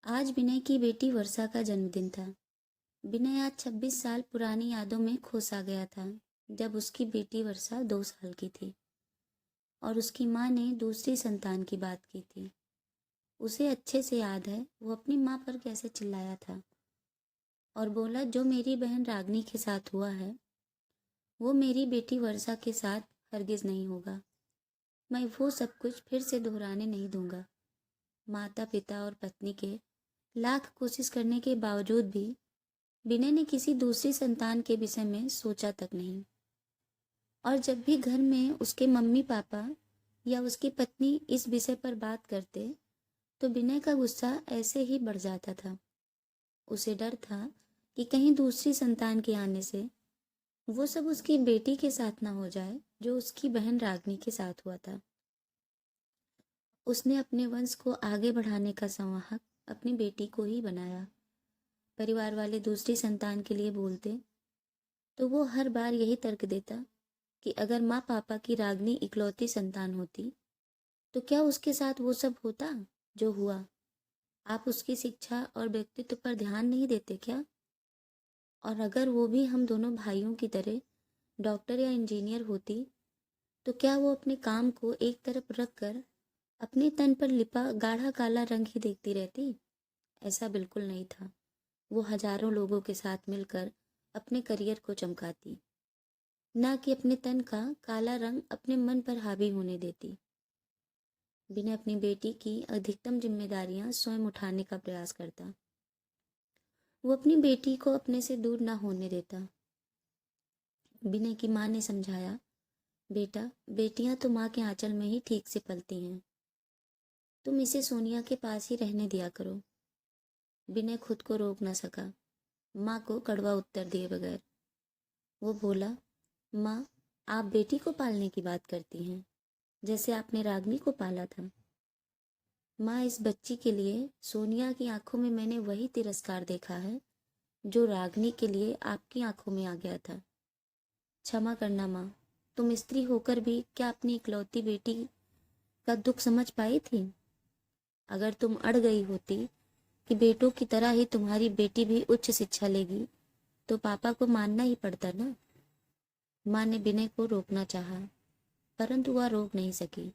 आज विनय की बेटी वर्षा का जन्मदिन था। विनय आज 26 साल पुरानी यादों में खो सा गया था, जब उसकी बेटी वर्षा 2 साल की थी और उसकी माँ ने दूसरी संतान की बात की थी। उसे अच्छे से याद है वो अपनी माँ पर कैसे चिल्लाया था और बोला, जो मेरी बहन रागनी के साथ हुआ है वो मेरी बेटी वर्षा के साथ हरगिज नहीं होगा। मैं वो सब कुछ फिर से दोहराने नहीं दूंगा। माता पिता और पत्नी के लाख कोशिश करने के बावजूद भी विनय ने किसी दूसरी संतान के विषय में सोचा तक नहीं। और जब भी घर में उसके मम्मी पापा या उसकी पत्नी इस विषय पर बात करते तो विनय का गुस्सा ऐसे ही बढ़ जाता था। उसे डर था कि कहीं दूसरी संतान के आने से वो सब उसकी बेटी के साथ ना हो जाए जो उसकी बहन रागनी के साथ हुआ था। उसने अपने वंश को आगे बढ़ाने का संवाहक अपनी बेटी को ही बनाया। परिवार वाले दूसरी संतान के लिए बोलते तो वो हर बार यही तर्क देता कि अगर माँ पापा की रागनी इकलौती संतान होती तो क्या उसके साथ वो सब होता जो हुआ। आप उसकी शिक्षा और व्यक्तित्व पर ध्यान नहीं देते क्या? और अगर वो भी हम दोनों भाइयों की तरह डॉक्टर या इंजीनियर होती तो क्या वो अपने काम को एक तरफ रख कर अपने तन पर लिपा गाढ़ा काला रंग ही देखती रहती? ऐसा बिल्कुल नहीं था। वो हजारों लोगों के साथ मिलकर अपने करियर को चमकाती, ना कि अपने तन का काला रंग अपने मन पर हावी होने देती। विनय अपनी बेटी की अधिकतम जिम्मेदारियां स्वयं उठाने का प्रयास करता। वो अपनी बेटी को अपने से दूर ना होने देता। विनय की माँ ने समझाया, बेटा, बेटियां तो माँ के आंचल में ही ठीक से पलती हैं। तुम इसे सोनिया के पास ही रहने दिया करो। विनय खुद को रोक ना सका, माँ को कड़वा उत्तर दिए बगैर। वो बोला, माँ, आप बेटी को पालने की बात करती हैं जैसे आपने रागनी को पाला था। माँ, इस बच्ची के लिए सोनिया की आंखों में मैंने वही तिरस्कार देखा है जो रागनी के लिए आपकी आंखों में आ गया था। क्षमा करना माँ, तुम स्त्री होकर भी क्या अपनी इकलौती बेटी का दुख समझ पाई थी? अगर तुम अड़ गई होती कि बेटों की तरह ही तुम्हारी बेटी भी उच्च शिक्षा लेगी तो पापा को मानना ही पड़ता ना। माँ ने विनय को रोकना चाहा, परंतु वह रोक नहीं सकी,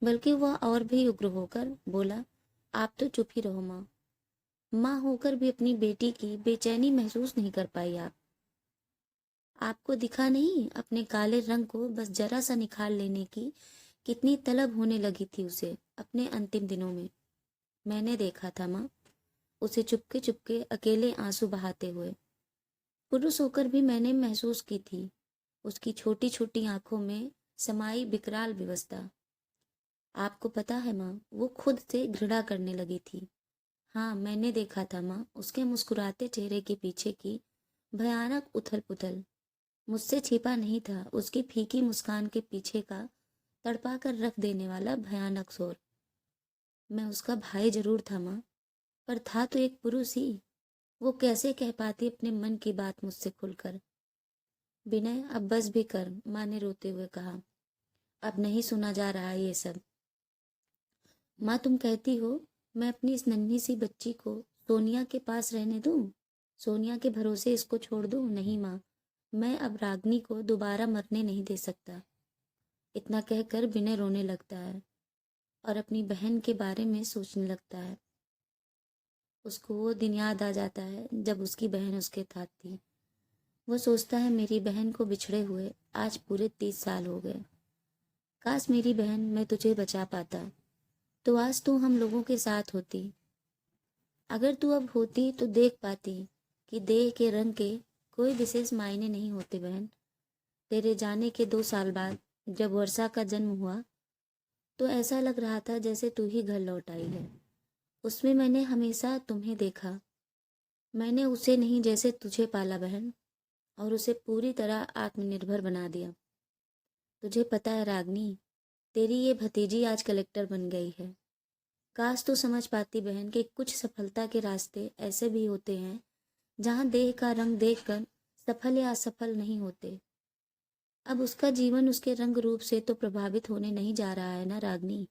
बल्कि वह और भी उग्र होकर बोला, आप तो चुप ही रहो माँ। माँ होकर भी अपनी बेटी की बेचैनी महसूस नहीं कर पाई आप? आपको दिखा नहीं अपने काले रंग को बस जरा सा निखार लेने की कितनी तलब होने लगी थी उसे अपने अंतिम दिनों में? मैंने देखा था माँ, उसे चुपके चुपके अकेले आंसू बहाते हुए। पुरुष होकर भी मैंने महसूस की थी उसकी छोटी छोटी आंखों में समाई विकराल विवशता। आपको पता है माँ, वो खुद से घृणा करने लगी थी। हाँ, मैंने देखा था माँ, उसके मुस्कुराते चेहरे के पीछे की भयानक उथल पुथल। मुझसे छिपा नहीं था उसकी फीकी मुस्कान के पीछे का तड़पा कर रख देने वाला भयानक शोर। मैं उसका भाई जरूर था माँ, पर था तो एक पुरुष ही। वो कैसे कह पाती अपने मन की बात मुझसे खुलकर? विनय, अब बस भी कर, माँ ने रोते हुए कहा। अब नहीं सुना जा रहा ये सब। माँ, तुम कहती हो मैं अपनी इस नन्ही सी बच्ची को सोनिया के पास रहने दूं, सोनिया के भरोसे इसको छोड़ दूं? नहीं माँ, मैं अब रागनी को दोबारा मरने नहीं दे सकता। इतना कहकर विनय रोने लगता है और अपनी बहन के बारे में सोचने लगता है। उसको वो दिन याद आ जाता है जब उसकी बहन उसके साथ थी। वो सोचता है, मेरी बहन को बिछड़े हुए आज पूरे 30 साल हो गए। काश मेरी बहन, मैं तुझे बचा पाता तो आज तू हम लोगों के साथ होती। अगर तू अब होती तो देख पाती कि देह के रंग के कोई विशेष मायने नहीं होते बहन। तेरे जाने के 2 साल बाद जब वर्षा का जन्म हुआ तो ऐसा लग रहा था जैसे तू ही घर लौट आई है। उसमें मैंने हमेशा तुम्हें देखा। मैंने उसे नहीं, जैसे तुझे पाला बहन, और उसे पूरी तरह आत्मनिर्भर बना दिया। तुझे पता है रागनी, तेरी ये भतीजी आज कलेक्टर बन गई है। काश तू समझ पाती बहन कि कुछ सफलता के रास्ते ऐसे भी होते हैं जहां देह का रंग देखकर सफल या असफल नहीं होते। अब उसका जीवन उसके रंग रूप से तो प्रभावित होने नहीं जा रहा है ना रागनी?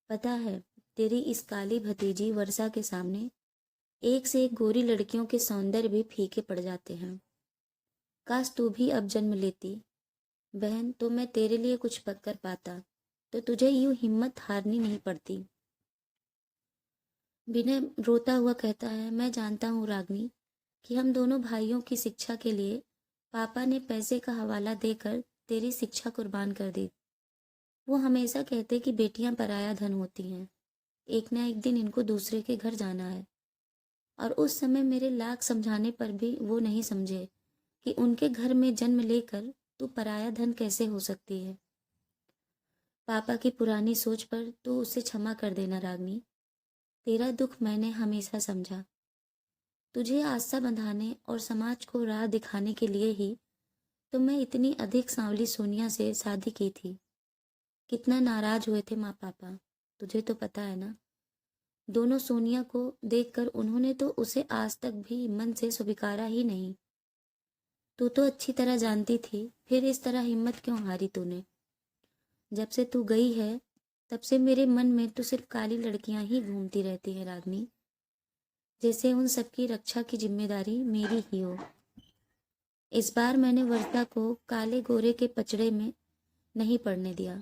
पता है, तेरी इस काली भतीजी वर्षा के सामने एक से एक गोरी लड़कियों के सौंदर्य भी फीके पड़ जाते हैं। काश तू भी अब जन्म लेती बहन, तो मैं तेरे लिए कुछ कर पाता, तो तुझे यूं हिम्मत हारनी नहीं पड़ती। विनय रोता हुआ कहता है, मैं जानता हूँ रागनी कि हम दोनों भाइयों की शिक्षा के लिए पापा ने पैसे का हवाला देकर तेरी शिक्षा कुर्बान कर दी। वो हमेशा कहते कि बेटियां पराया धन होती हैं, एक ना एक दिन इनको दूसरे के घर जाना है। और उस समय मेरे लाख समझाने पर भी वो नहीं समझे कि उनके घर में जन्म लेकर तू पराया धन कैसे हो सकती है। पापा की पुरानी सोच पर तू उसे क्षमा कर देना रागनी। तेरा दुख मैंने हमेशा समझा। तुझे आस्था बंधाने और समाज को राह दिखाने के लिए ही तो मैं इतनी अधिक सांवली सोनिया से शादी की थी। कितना नाराज हुए थे माँ पापा, तुझे तो पता है ना। दोनों सोनिया को देखकर उन्होंने तो उसे आज तक भी मन से स्वीकारा ही नहीं। तू तो अच्छी तरह जानती थी, फिर इस तरह हिम्मत क्यों हारी तूने। जब से तू गई है तब से मेरे मन में तो सिर्फ काली लड़कियां ही घूमती रहती हैं रागनी, जैसे उन सबकी रक्षा की जिम्मेदारी मेरी ही हो। इस बार मैंने वर्षा को काले गोरे के पचड़े में नहीं पड़ने दिया,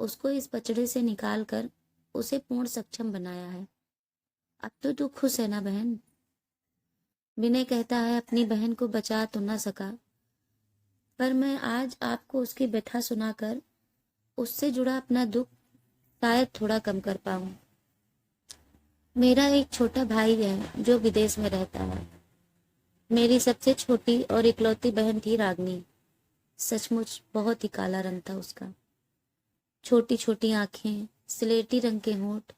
उसको इस पचड़े से निकाल कर उसे पूर्ण सक्षम बनाया है। अब तो तू खुश है ना बहन। विनय कहता है, अपनी बहन को बचा तो न सका, पर मैं आज आपको उसकी व्यथा सुनाकर उससे जुड़ा अपना दुख शायद थोड़ा कम कर पाऊं। मेरा एक छोटा भाई है जो विदेश में रहता है। मेरी सबसे छोटी और इकलौती बहन थी रागनी। सचमुच बहुत ही काला रंग था उसका। छोटी छोटी आंखें, स्लेटी रंग के होंठ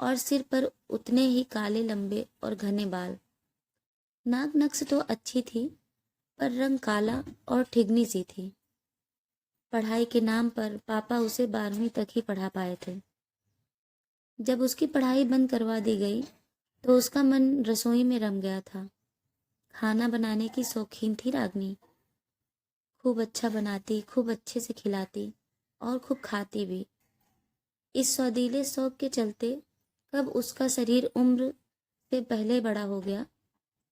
और सिर पर उतने ही काले लंबे और घने बाल। नाक नक्श तो अच्छी थी, पर रंग काला और ठिगनी सी थी। पढ़ाई के नाम पर पापा उसे 12वीं तक ही पढ़ा पाए थे। जब उसकी पढ़ाई बंद करवा दी गई तो उसका मन रसोई में रम गया था। खाना बनाने की शौकीन थी रागनी। खूब अच्छा बनाती, खूब अच्छे से खिलाती और खूब खाती भी। इस सौदीले शौक के चलते कब उसका शरीर उम्र से पहले बड़ा हो गया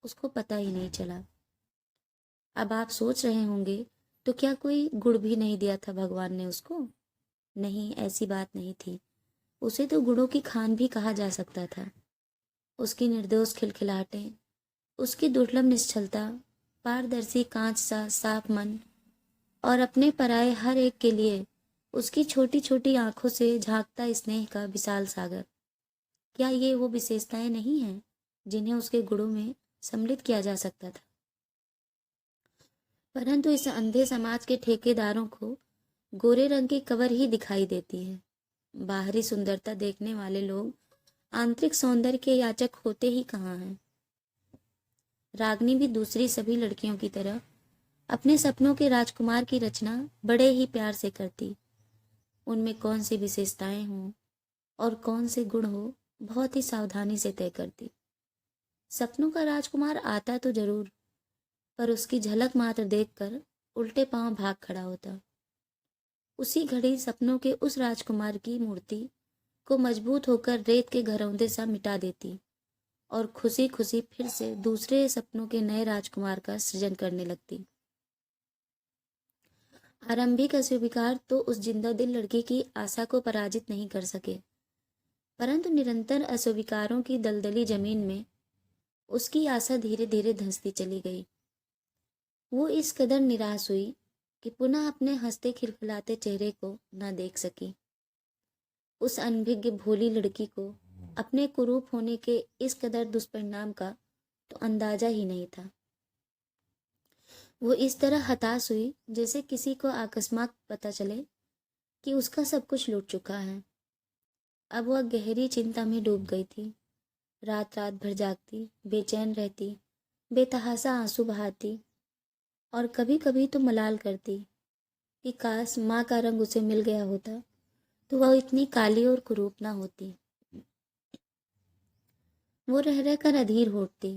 उसको पता ही नहीं चला। अब आप सोच रहे होंगे, तो क्या कोई गुड़ भी नहीं दिया था भगवान ने उसको? नहीं, ऐसी बात नहीं थी। उसे तो गुड़ों की खान भी कहा जा सकता था। उसकी निर्दोष खिलखिलाहटें, उसकी दुर्लभ निश्चलता, पारदर्शी कांच सा साफ मन और अपने पराये हर एक के लिए उसकी छोटी छोटी आंखों से झांकता स्नेह का विशाल सागर, क्या ये वो विशेषताएं नहीं हैं जिन्हें उसके गुणों में सम्मिलित किया जा सकता था? परंतु इस अंधे समाज के ठेकेदारों को गोरे रंग की कवर ही दिखाई देती है। बाहरी सुंदरता देखने वाले लोग आंतरिक सौंदर्य के याचक होते ही कहाँ हैं। रागनी भी दूसरी सभी लड़कियों की तरह अपने सपनों के राजकुमार की रचना बड़े ही प्यार से करती। उनमें कौन सी विशेषताएं हों और कौन से गुण हो, बहुत ही सावधानी से तय करती। सपनों का राजकुमार आता तो जरूर, पर उसकी झलक मात्र देखकर उल्टे पांव भाग खड़ा होता। उसी घड़ी सपनों के उस राजकुमार की मूर्ति को मजबूत होकर रेत के घरौंदे सा मिटा देती और खुशी खुशी फिर से दूसरे सपनों के नए राजकुमार का सृजन करने लगती। आरंभिक अस्वीकार तो उस जिंदा दिल लड़की की आशा को पराजित नहीं कर सके, परंतु निरंतर अस्वीकारों की दलदली जमीन में उसकी आशा धीरे धीरे धंसती चली गई। वो इस कदर निराश हुई कि पुनः अपने हंसते खिलखिलाते चेहरे को न देख सकी। उस अनभिज्ञ भोली लड़की को अपने कुरूप होने के इस कदर दुष्परिणाम का तो अंदाजा ही नहीं था। वो इस तरह हताश हुई जैसे किसी को अकस्मात पता चले कि उसका सब कुछ लूट चुका है। अब वह गहरी चिंता में डूब गई थी। रात रात भर जागती, बेचैन रहती, बेतहासा आंसू बहाती और कभी कभी तो मलाल करती कि काश माँ का रंग उसे मिल गया होता तो वह इतनी काली और कुरूप ना होती। वो रह रहकर अधीर होती,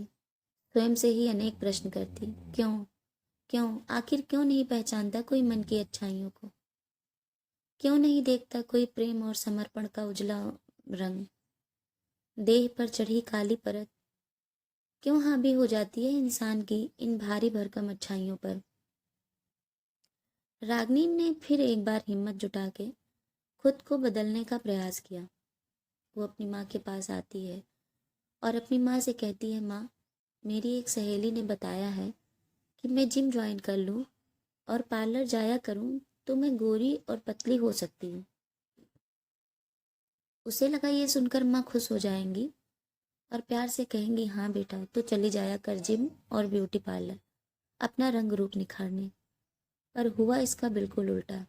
स्वयं से ही अनेक प्रश्न करती, क्यों क्यों, आखिर क्यों नहीं पहचानता कोई मन की अच्छाइयों को? क्यों नहीं देखता कोई प्रेम और समर्पण का उजला रंग? देह पर चढ़ी काली परत क्यों हावी हो जाती है इंसान की इन भारी भरकम अच्छाइयों पर। रागिनी ने फिर एक बार हिम्मत जुटा के खुद को बदलने का प्रयास किया। वो अपनी माँ के पास आती है और अपनी माँ से कहती है, माँ, मेरी एक सहेली ने बताया है कि मैं जिम ज्वाइन कर लूँ और पार्लर जाया करूँ तो मैं गोरी और पतली हो सकती हूँ। उसे लगा ये सुनकर माँ खुश हो जाएंगी और प्यार से कहेंगी, हाँ बेटा, तो चली जाया कर जिम और ब्यूटी पार्लर अपना रंग रूप निखारने। पर हुआ इसका बिल्कुल उल्टा।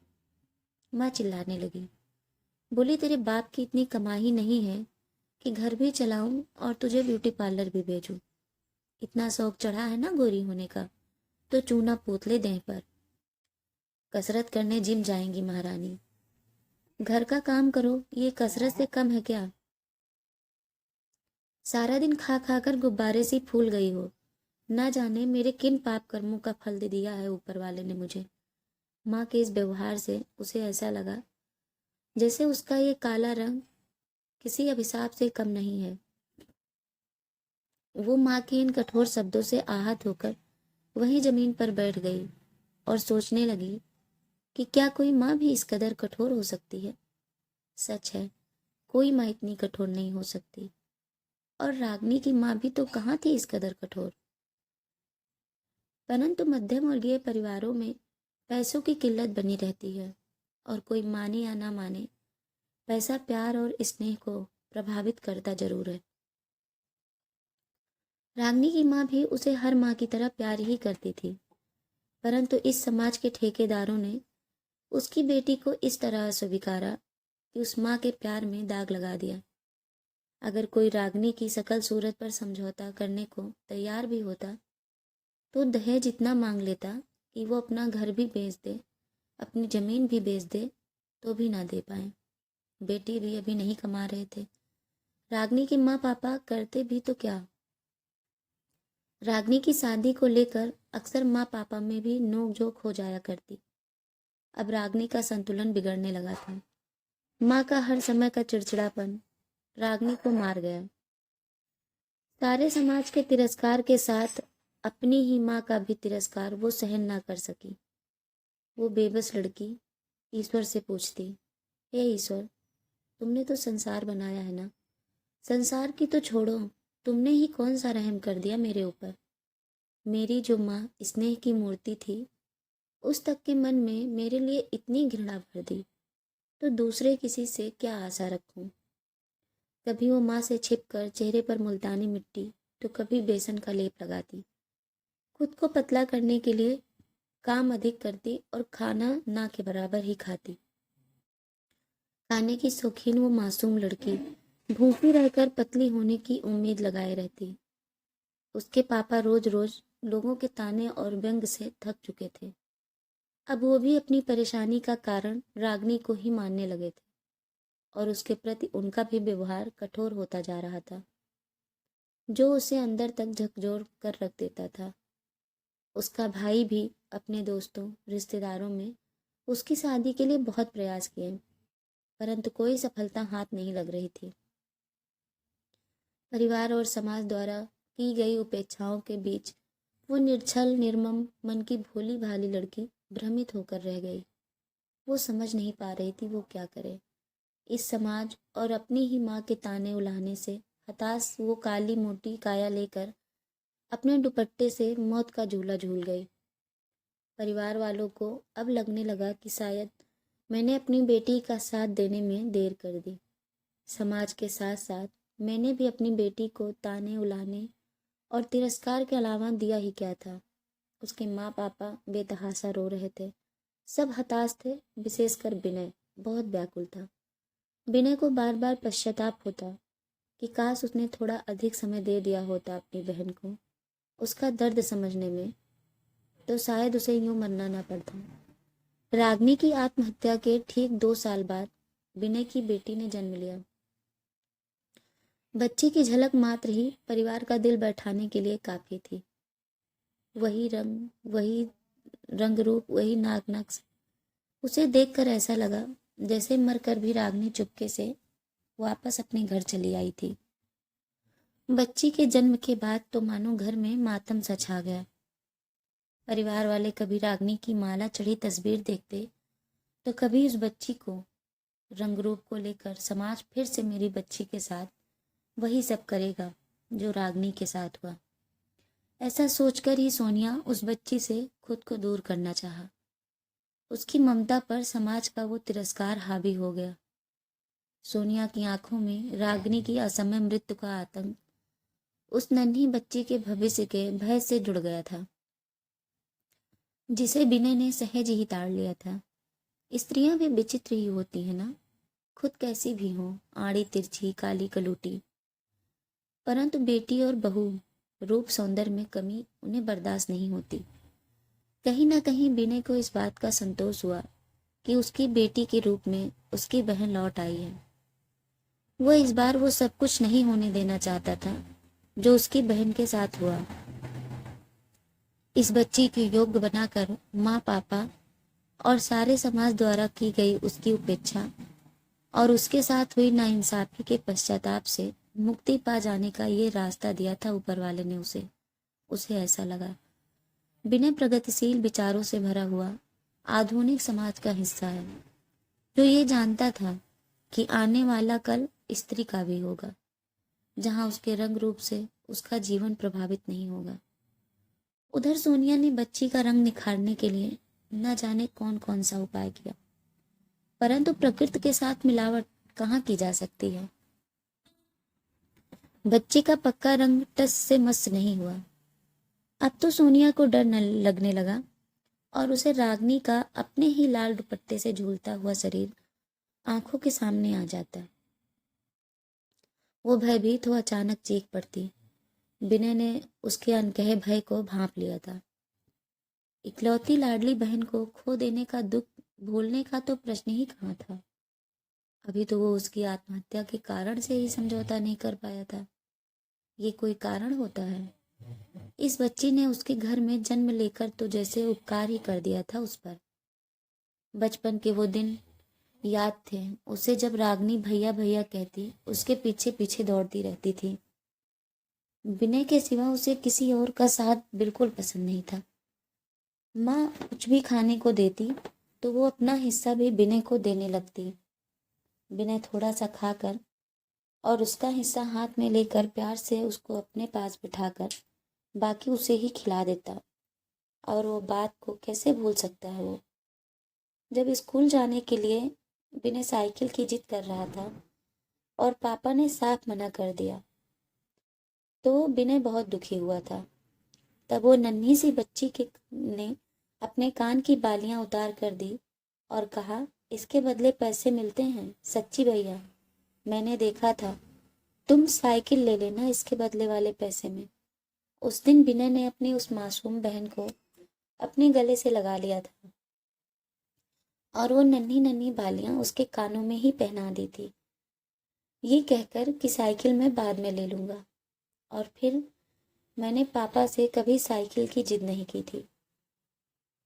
माँ चिल्लाने लगी, बोली, तेरे बाप की इतनी कमाई नहीं है कि घर भी चलाऊं और तुझे ब्यूटी पार्लर भी भेजूं। इतना शौक चढ़ा है ना गोरी होने का, तो चूना पोत ले देह पर। कसरत करने जिम जाएंगी महारानी। घर का काम करो, ये कसरत से कम है क्या? सारा दिन खा खा कर गुब्बारे सी फूल गई हो। ना जाने मेरे किन पाप कर्मों का फल दे दिया है ऊपर वाले ने मुझे। माँ के इस व्यवहार से उसे ऐसा लगा जैसे उसका ये काला रंग किसी अभिशाप से कम नहीं है। वो माँ के इन कठोर शब्दों से आहत होकर वहीं जमीन पर बैठ गई और सोचने लगी कि क्या कोई माँ भी इस कदर कठोर हो सकती है। सच है, कोई माँ इतनी कठोर नहीं हो सकती। और रागिनी की माँ भी तो कहाँ थी इस कदर कठोर। परंतु मध्यम वर्गीय परिवारों में पैसों की किल्लत बनी रहती है और कोई माने या ना माने, पैसा प्यार और स्नेह को प्रभावित करता जरूर है। रागिनी की माँ भी उसे हर माँ की तरह प्यार ही करती थी, परंतु इस समाज के ठेकेदारों ने उसकी बेटी को इस तरह स्वीकारा कि उस माँ के प्यार में दाग लगा दिया। अगर कोई रागिनी की शकल सूरत पर समझौता करने को तैयार भी होता तो दहेज इतना मांग लेता कि वो अपना घर भी बेच दे, अपनी जमीन भी बेच दे, तो भी ना दे पाए। बेटी भी अभी नहीं कमा रहे थे। रागिनी के माँ पापा करते भी तो क्या। रागिनी की शादी को लेकर अक्सर माँ पापा में भी नोक-झोंक हो जाया करती। अब रागिनी का संतुलन बिगड़ने लगा था। माँ का हर समय का चिड़चिड़ापन रागिनी को मार गया। सारे समाज के तिरस्कार के साथ अपनी ही माँ का भी तिरस्कार वो सहन ना कर सकी। वो बेबस लड़की ईश्वर से पूछती, हे ईश्वर, तुमने तो संसार बनाया है ना, संसार की तो छोड़ो, तुमने ही कौन सा रहम कर दिया मेरे ऊपर। मेरी जो माँ स्नेह की मूर्ति थी, उस तक के मन में मेरे लिए इतनी घृणा भर दी, तो दूसरे किसी से क्या आशा रखूं। कभी वो माँ से छिपकर चेहरे पर मुल्तानी मिट्टी तो कभी बेसन का लेप लगाती। खुद को पतला करने के लिए काम अधिक करती और खाना ना के बराबर ही खाती। खाने की शौकीन वो मासूम लड़की भूखी रहकर पतली होने की उम्मीद लगाए रहती। उसके पापा रोज रोज लोगों के ताने और व्यंग से थक चुके थे। अब वो भी अपनी परेशानी का कारण रागिनी को ही मानने लगे थे और उसके प्रति उनका भी व्यवहार कठोर होता जा रहा था, जो उसे अंदर तक झकझोर कर रख देता था। उसका भाई भी अपने दोस्तों रिश्तेदारों में उसकी शादी के लिए बहुत प्रयास किए, परंतु कोई सफलता हाथ नहीं लग रही थी। परिवार और समाज द्वारा की गई उपेक्षाओं के बीच वो निर्छल निर्मम मन की भोली भाली लड़की भ्रमित होकर रह गई। वो समझ नहीं पा रही थी वो क्या करे। इस समाज और अपनी ही माँ के ताने उलाहने से हताश वो काली मोटी काया लेकर अपने दुपट्टे से मौत का झूला झूल गई। परिवार वालों को अब लगने लगा कि शायद मैंने अपनी बेटी का साथ देने में देर कर दी। समाज के साथ साथ मैंने भी अपनी बेटी को ताने उलाने और तिरस्कार के अलावा दिया ही क्या था। उसके माँ पापा बेतहाशा रो रहे थे, सब हताश थे, विशेषकर विनय बहुत व्याकुल था। विनय को बार बार पश्चाताप होता कि काश उसने थोड़ा अधिक समय दे दिया होता अपनी बहन को उसका दर्द समझने में, तो शायद उसे यूं मरना ना पड़ता। रागिनी की आत्महत्या के ठीक 2 साल बाद विनय की बेटी ने जन्म लिया। बच्ची की झलक मात्र ही परिवार का दिल बैठाने के लिए काफी थी। वही रंग, वही रंग रूप, वही नाक नक्श। उसे देखकर ऐसा लगा जैसे मरकर भी रागिनी चुपके से वापस अपने घर चली आई थी। बच्ची के जन्म के बाद तो मानो घर में मातम सा छा गया। परिवार वाले कभी रागनी की माला चढ़ी तस्वीर देखते तो कभी उस बच्ची को रंग रूप को लेकर समाज फिर से मेरी बच्ची के साथ वही सब करेगा जो रागनी के साथ हुआ। ऐसा सोचकर ही सोनिया उस बच्ची से खुद को दूर करना चाहा। उसकी ममता पर समाज का वो तिरस्कार हावी हो गया। सोनिया की आंखों में रागनी की असमय मृत्यु का आतंक उस नन्ही बच्ची के भविष्य के भय से जुड़ गया था, जिसे विनय ने सहज ही ताड़ लिया था। स्त्रियां भी विचित्र ही होती है ना, खुद कैसी भी हो, आड़ी तिरछी काली कलूटी, परंतु बेटी और बहू रूप सौंदर्य में कमी उन्हें बर्दाश्त नहीं होती। कहीं ना कहीं विनय को इस बात का संतोष हुआ कि उसकी बेटी के रूप में उसकी बहन लौट आई है। वह इस बार वो सब कुछ नहीं होने देना चाहता था जो उसकी बहन के साथ हुआ। इस बच्ची के योग्य बनाकर माँ पापा और सारे समाज द्वारा की गई उसकी उपेक्षा और उसके साथ हुई नाइंसाफी के पश्चाताप से मुक्ति पा जाने का ये रास्ता दिया था ऊपर वाले ने उसे ऐसा लगा। विनय प्रगतिशील विचारों से भरा हुआ आधुनिक समाज का हिस्सा है, जो ये जानता था कि आने वाला कल स्त्री का भी होगा, जहां उसके रंग रूप से उसका जीवन प्रभावित नहीं होगा। उधर सोनिया ने बच्ची का रंग निखारने के लिए न जाने कौन कौन सा उपाय किया, परंतु प्रकृति के साथ मिलावट कहाँ की जा सकती है। बच्ची का पक्का रंग टस से मस नहीं हुआ। अब तो सोनिया को डर न लगने लगा और उसे रागनी का अपने ही लाल दुपट्टे से झूलता हुआ शरीर आंखों के सामने आ जाता। वो भयभीत हो अचानक चीख पड़ती। विनय ने उसके अनकहे भय को भांप लिया था। इकलौती लाडली बहन को खो देने का दुख भूलने का तो प्रश्न ही कहाँ था। अभी तो वो उसकी आत्महत्या के कारण से ही समझौता नहीं कर पाया था। ये कोई कारण होता है? इस बच्ची ने उसके घर में जन्म लेकर तो जैसे उपकार ही कर दिया था उस पर। बचपन के वो दिन याद थे उसे, जब रागनी भैया भैया कहती उसके पीछे पीछे दौड़ती रहती थी। विनय के सिवा उसे किसी और का साथ बिल्कुल पसंद नहीं था। माँ कुछ भी खाने को देती तो वो अपना हिस्सा भी विनय को देने लगती। विनय थोड़ा सा खाकर और उसका हिस्सा हाथ में लेकर प्यार से उसको अपने पास बिठाकर बाकी उसे ही खिला देता। और वो बात को कैसे भूल सकता है वो, जब स्कूल जाने के लिए विनय साइकिल की जिद कर रहा था और पापा ने साफ मना कर दिया तो विनय बहुत दुखी हुआ था। तब वो नन्ही सी बच्ची के ने अपने कान की बालियां उतार कर दी और कहा, इसके बदले पैसे मिलते हैं सच्ची भैया, मैंने देखा था, तुम साइकिल ले लेना इसके बदले वाले पैसे में। उस दिन विनय ने अपनी उस मासूम बहन को अपने गले से लगा लिया था और वो नन्ही नन्ही बालियां उसके कानों में ही पहना दी थी, ये कहकर कि साइकिल मैं बाद में ले लूंगा। और फिर मैंने पापा से कभी साइकिल की जिद नहीं की थी।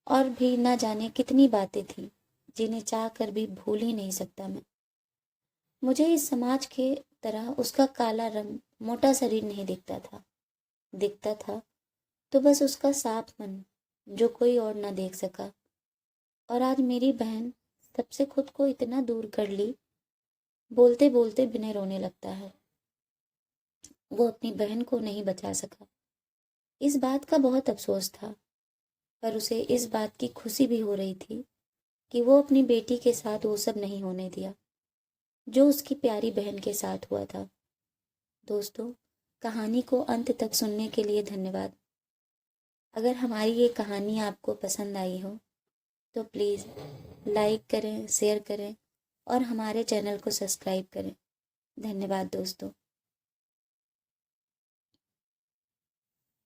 और भी ना जाने कितनी बातें थी जिन्हें चाह कर भी भूल ही नहीं सकता मैं। मुझे इस समाज के तरह उसका काला रंग मोटा शरीर नहीं दिखता था। दिखता था तो बस उसका साफ मन, जो कोई और ना देख सका। और आज मेरी बहन सबसे खुद को इतना दूर कर ली। बोलते बोलते विनय रोने लगता है। वो अपनी बहन को नहीं बचा सका। इस बात का बहुत अफसोस था, पर उसे इस बात की खुशी भी हो रही थी कि वो अपनी बेटी के साथ वो सब नहीं होने दिया जो उसकी प्यारी बहन के साथ हुआ था। दोस्तों, कहानी को अंत तक सुनने के लिए धन्यवाद। अगर हमारी ये कहानी आपको पसंद आई हो तो प्लीज़ लाइक करें, शेयर करें और हमारे चैनल को सब्सक्राइब करें। धन्यवाद दोस्तों।